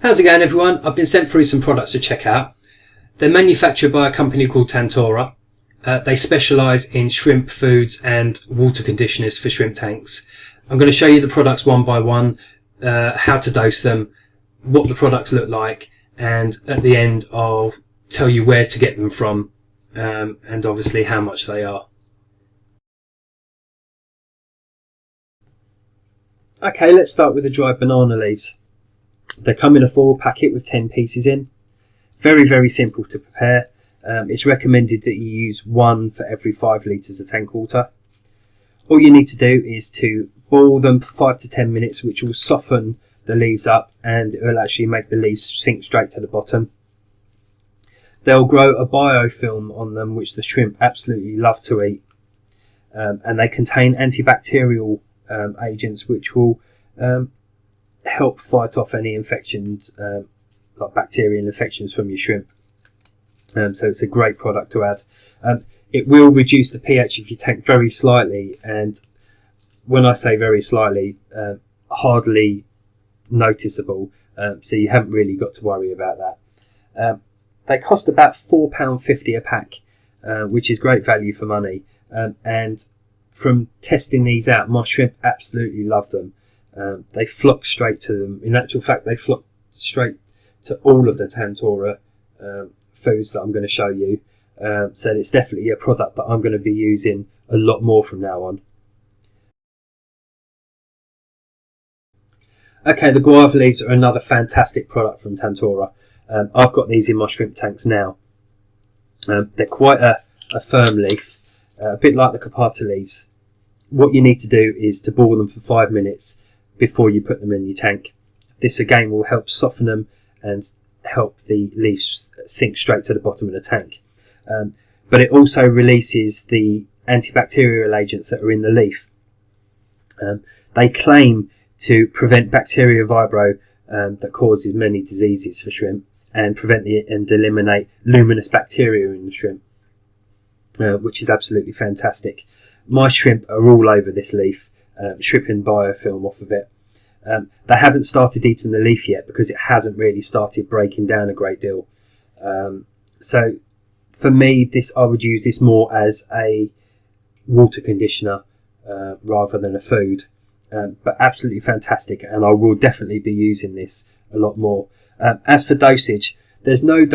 How's it going, everyone? I've been sent through some products to check out. They're manufactured by a company called Tantora. They specialise in shrimp foods and water conditioners for shrimp tanks. I'm going to show you the products one by one, how to dose them, what the products look like, and at the end I'll tell you where to get them from, and obviously how much they are. Okay, let's start with the dried banana leaves. They come in a 4 packet with 10 pieces in. Very simple to prepare. It's recommended that you use 1 for every 5 litres of tank water. All you need to do is to boil them for 5 to 10 minutes, which will soften the leaves up and it will actually make the leaves sink straight to the bottom. They'll grow a biofilm on them, which the shrimp absolutely love to eat. And they contain antibacterial agents which will help fight off any infections, like bacterial infections from your shrimp. So it's a great product to add. It will reduce the pH of your tank very slightly, and when I say very slightly, hardly noticeable, so you haven't really got to worry about that. They cost about £4.50 a pack, which is great value for money, and from testing these out, my shrimp absolutely love them. They flock straight to them. In actual fact, they flock straight to all of the Tantora foods that I'm going to show you. So it's definitely a product that I'm going to be using a lot more from now on. Okay, the Guava Leaves are another fantastic product from Tantora. I've got these in my shrimp tanks now. They're quite a firm leaf, a bit like the Kapata Leaves. What you need to do is to boil them for 5 minutes before you put them in your tank. This again will help soften them and help the leaves sink straight to the bottom of the tank. But it also releases the antibacterial agents that are in the leaf. They claim to prevent bacteria vibrio that causes many diseases for shrimp, and and eliminate luminous bacteria in the shrimp, which is absolutely fantastic. My shrimp are all over this leaf, stripping biofilm off of it. They haven't started eating the leaf yet because it hasn't really started breaking down a great deal. So for me, I would use this more as a water conditioner rather than a food. But absolutely fantastic, and I will definitely be using this a lot more. As for dosage, there's no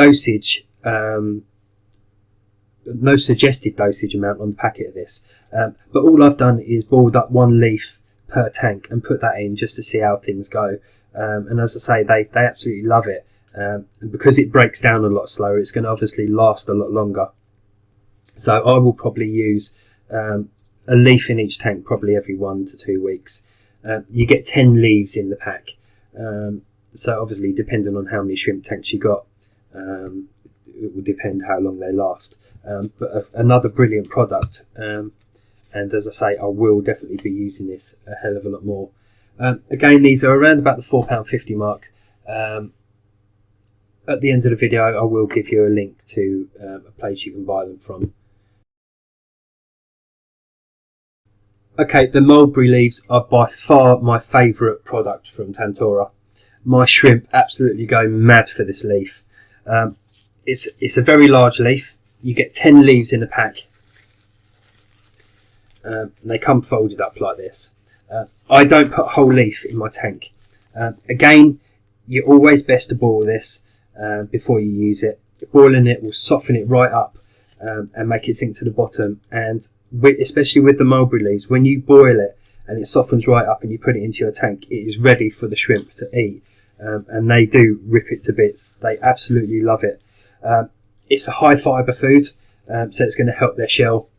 suggested dosage amount on the packet of this, but all I've done is boiled up 1 leaf per tank and put that in just to see how things go. And as I say, they absolutely love it, and because it breaks down a lot slower, it's going to obviously last a lot longer. So I will probably use a leaf in each tank probably every 1 to 2 weeks. You get 10 leaves in the pack, so obviously depending on how many shrimp tanks you got, it will depend how long they last. But another brilliant product, and as I say, I will definitely be using this a hell of a lot more. Again, these are around about the £4.50 mark. At the end of the video, I will give you a link to a place you can buy them from. Okay, the Mulberry Leaves are by far my favourite product from Tantora. My shrimp absolutely go mad for this leaf. It's a very large leaf. You get 10 leaves in a pack. They come folded up like this. I don't put a whole leaf in my tank. Again, you're always best to boil this before you use it. Boiling it will soften it right up and make it sink to the bottom. And especially with the Mulberry Leaves, when you boil it and it softens right up and you put it into your tank, it is ready for the shrimp to eat. And they do rip it to bits. They absolutely love it. It's a high fibre food, so it's going to help their shell.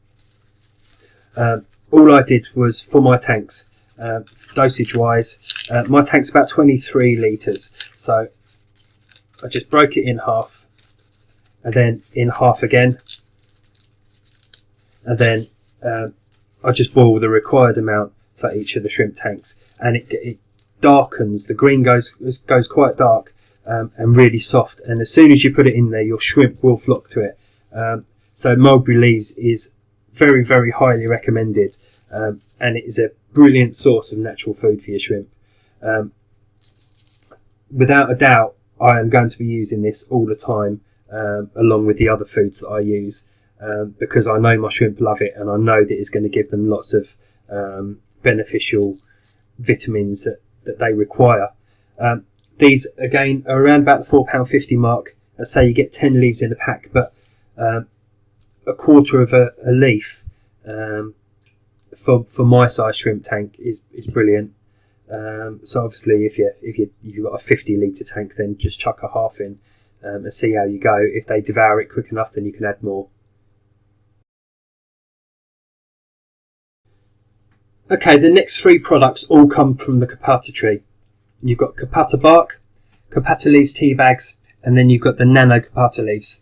All I did was, for my tanks, dosage wise, my tank's about 23 litres, so I just broke it in half and then in half again, and then I just boil the required amount for each of the shrimp tanks, and it darkens. The green goes quite dark and really soft, and as soon as you put it in there, your shrimp will flock to it. So Mulberry Leaves is very highly recommended, and it is a brilliant source of natural food for your shrimp. without a doubt, I am going to be using this all the time, along with the other foods that I use, because I know my shrimp love it, and I know that it's going to give them lots of beneficial vitamins that they require. These again are around about the £4.50 mark. Let's say you get 10 leaves in a pack, but a quarter of a leaf for my size shrimp tank is brilliant. So obviously, if you've got a 50-litre tank, then just chuck a half in and see how you go. If they devour it quick enough, then you can add more. Okay, the next three products all come from the Kapata tree. You've got Catappa Bark, Kapata Leaves Tea Bags, and then you've got the Nano Kapata Leaves.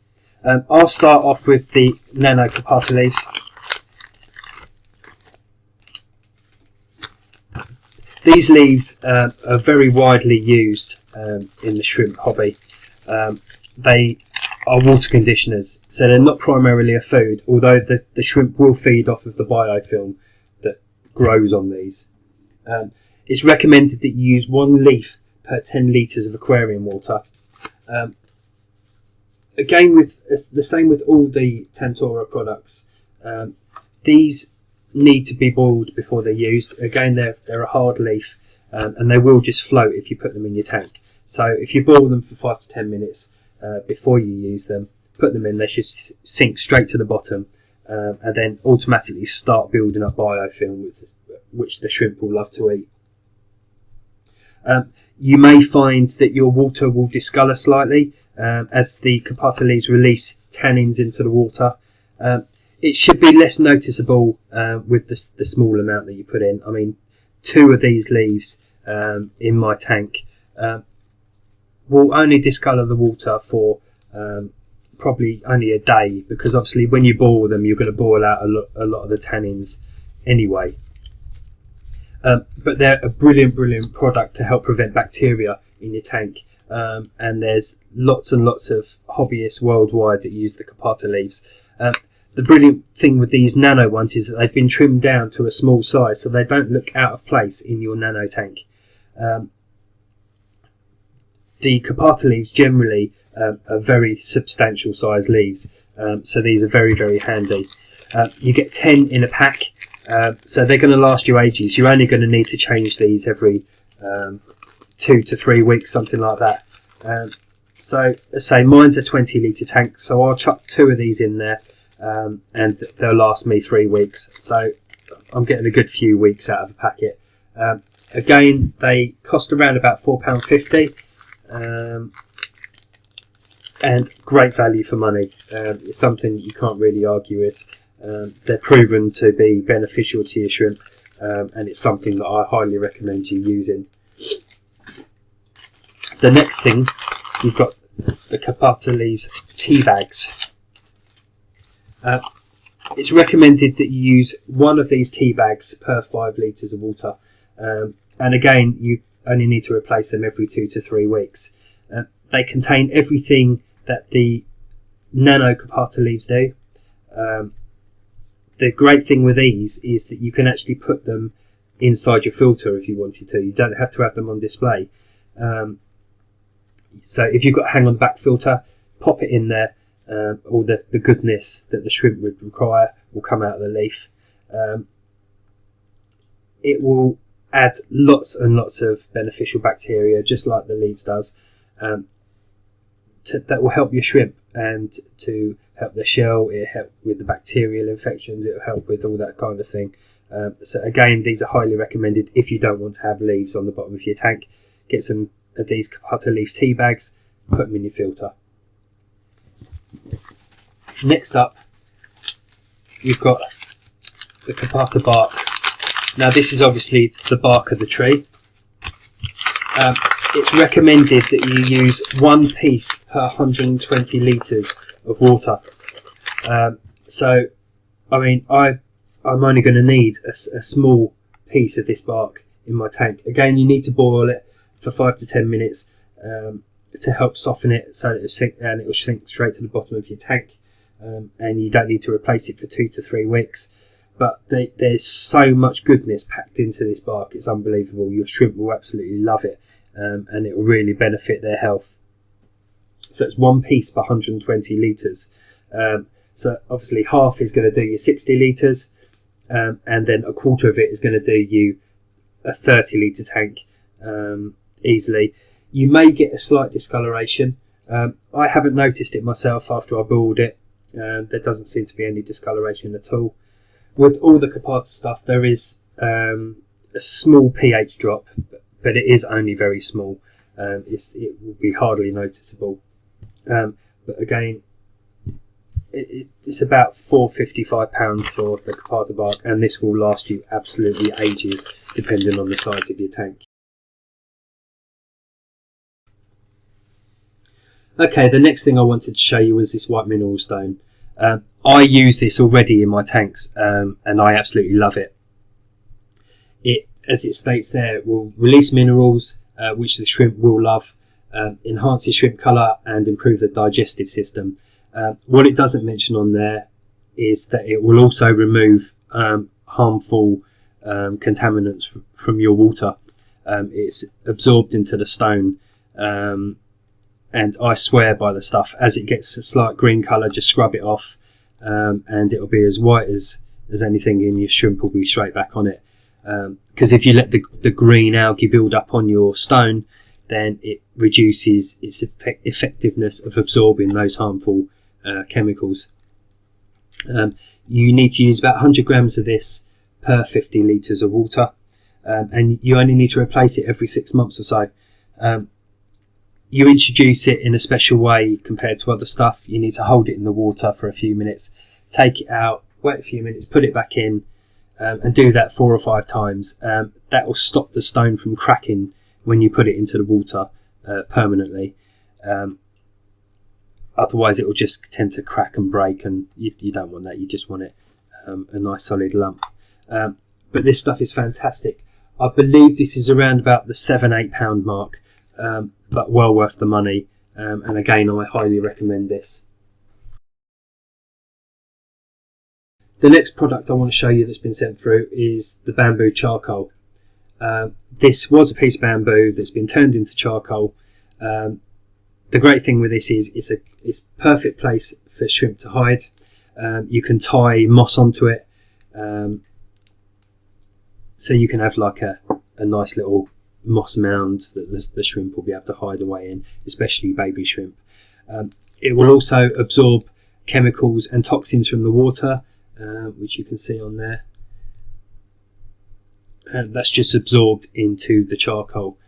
I'll start off with the Nano Kapata Leaves. These leaves are very widely used in the shrimp hobby. They are water conditioners, so they're not primarily a food, although the shrimp will feed off of the biofilm that grows on these. It's recommended that you use 1 leaf per 10 litres of aquarium water. Again, with the same with all the Tantora products, these need to be boiled before they're used. Again, they're a hard leaf, and they will just float if you put them in your tank. So if you boil them for 5 to 10 minutes before you use them, put them in, they should sink straight to the bottom, and then automatically start building up biofilm, which the shrimp will love to eat. You may find that your water will discolour slightly as the Kapata leaves release tannins into the water. It should be less noticeable with the small amount that you put in. I mean, 2 of these leaves in my tank will only discolour the water for probably only a day, because obviously when you boil them, you're going to boil out a lot of the tannins anyway. But they're a brilliant product to help prevent bacteria in your tank, and there's lots and lots of hobbyists worldwide that use the Kapata leaves. The brilliant thing with these nano ones is that they've been trimmed down to a small size, so they don't look out of place in your nano tank. The Kapata leaves generally are very substantial size leaves, so these are very handy. You get 10 in a pack, so they're going to last you ages. You're only going to need to change these every 2 to 3 weeks, something like that. So let's say mine's a 20-litre tank, so I'll chuck 2 of these in there, and they'll last me 3 weeks. So I'm getting a good few weeks out of a packet. Again, they cost around about £4.50, and great value for money. It's something you can't really argue with. They're proven to be beneficial to your shrimp, and it's something that I highly recommend you using. The next thing, you've got the Kapata Leaves Tea Bags. It's recommended that you use 1 of these tea bags per 5 litres of water, and again, you only need to replace them every 2 to 3 weeks. They contain everything that the Nano Kapata Leaves do. The great thing with these is that you can actually put them inside your filter if you wanted to. You don't have to have them on display. So if you've got a hang on the back filter, pop it in there. All the goodness that the shrimp would require will come out of the leaf. It will add lots and lots of beneficial bacteria, just like the leaves does, that will help your shrimp and to help the shell. It'll help with the bacterial infections. It'll help with all that kind of thing. So again, these are highly recommended if you don't want to have leaves on the bottom of your tank. Get some of these Kapata leaf tea bags, put them in your filter. Next up, you've got the Kapata Bark. Now this is obviously the bark of the tree. It's recommended that you use 1 piece per 120 litres of water. So, I mean, I'm only going to need a small piece of this bark in my tank. Again, you need to boil it for 5 to 10 minutes to help soften it, so that it will sink straight to the bottom of your tank, and you don't need to replace it for 2 to 3 weeks. But there's so much goodness packed into this bark, it's unbelievable. Your shrimp will absolutely love it, and it will really benefit their health. So it's 1 piece per 120 litres. So obviously half is going to do you 60 litres, and then a quarter of it is going to do you a 30 litre tank easily. You may get a slight discoloration. I haven't noticed it myself after I boiled it. There doesn't seem to be any discoloration at all. With all the Kapata stuff, there is a small pH drop, but it is only very small. It will be hardly noticeable. But again, it's about £4.55 for the Kapata Bark, and this will last you absolutely ages, depending on the size of your tank. Okay, the next thing I wanted to show you was this white mineral stone. I use this already in my tanks, and I absolutely love it. It, as it states there, will release minerals, which the shrimp will love, enhance the shrimp colour and improve the digestive system. What it doesn't mention on there is that it will also remove harmful contaminants from your water. It's absorbed into the stone, and I swear by the stuff. As it gets a slight green colour, just scrub it off, and it'll be as white as anything, and your shrimp will be straight back on it. Because if you let the green algae build up on your stone, then it reduces its effectiveness of absorbing those harmful chemicals. You need to use about 100 grams of this per 50 litres of water, and you only need to replace it every 6 months or so. You introduce it in a special way compared to other stuff. You need to hold it in the water for a few minutes, take it out, wait a few minutes, put it back in, and do that 4 or 5 times. That will stop the stone from cracking when you put it into the water permanently. Otherwise it will just tend to crack and break, and you don't want that. You just want it a nice solid lump. But this stuff is fantastic. I believe this is around about the £7-8 mark, but well worth the money, and again I highly recommend this. The next product I want to show you that's been sent through is the bamboo charcoal. This was a piece of bamboo that's been turned into charcoal. The great thing with this is it's a perfect place for shrimp to hide. You can tie moss onto it, so you can have like a nice little moss mound that the shrimp will be able to hide away in, especially baby shrimp. It will also absorb chemicals and toxins from the water, which you can see on there. And that's just absorbed into the charcoal.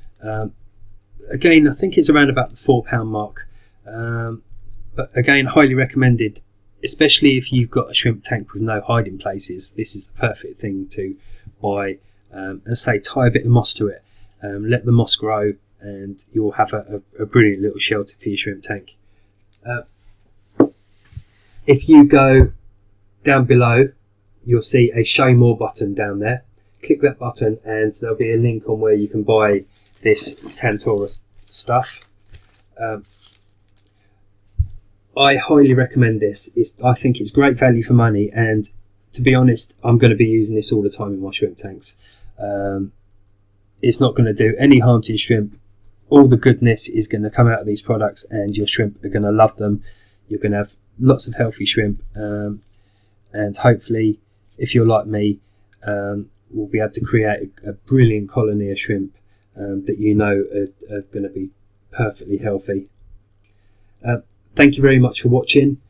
Again, I think it's around about the £4 mark, but again, highly recommended, especially if you've got a shrimp tank with no hiding places. This is the perfect thing to buy, and say tie a bit of moss to it, let the moss grow, and you'll have a brilliant little shelter for your shrimp tank. If you go down below, you'll see a show more button down there. Click that button and there'll be a link on where you can buy this Tantora stuff. I highly recommend this. I think it's great value for money, and to be honest, I'm going to be using this all the time in my shrimp tanks. It's not going to do any harm to your shrimp. All the goodness is going to come out of these products, and your shrimp are going to love them. You're going to have lots of healthy shrimp, and hopefully, if you're like me, we'll be able to create a brilliant colony of shrimp that you know are going to be perfectly healthy. Thank you very much for watching.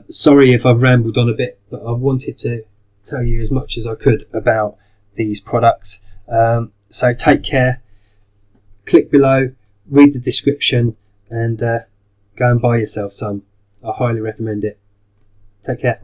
Sorry if I've rambled on a bit, but I wanted to tell you as much as I could about these products. So take care, click below, read the description, and go and buy yourself some. I highly recommend it. Take care.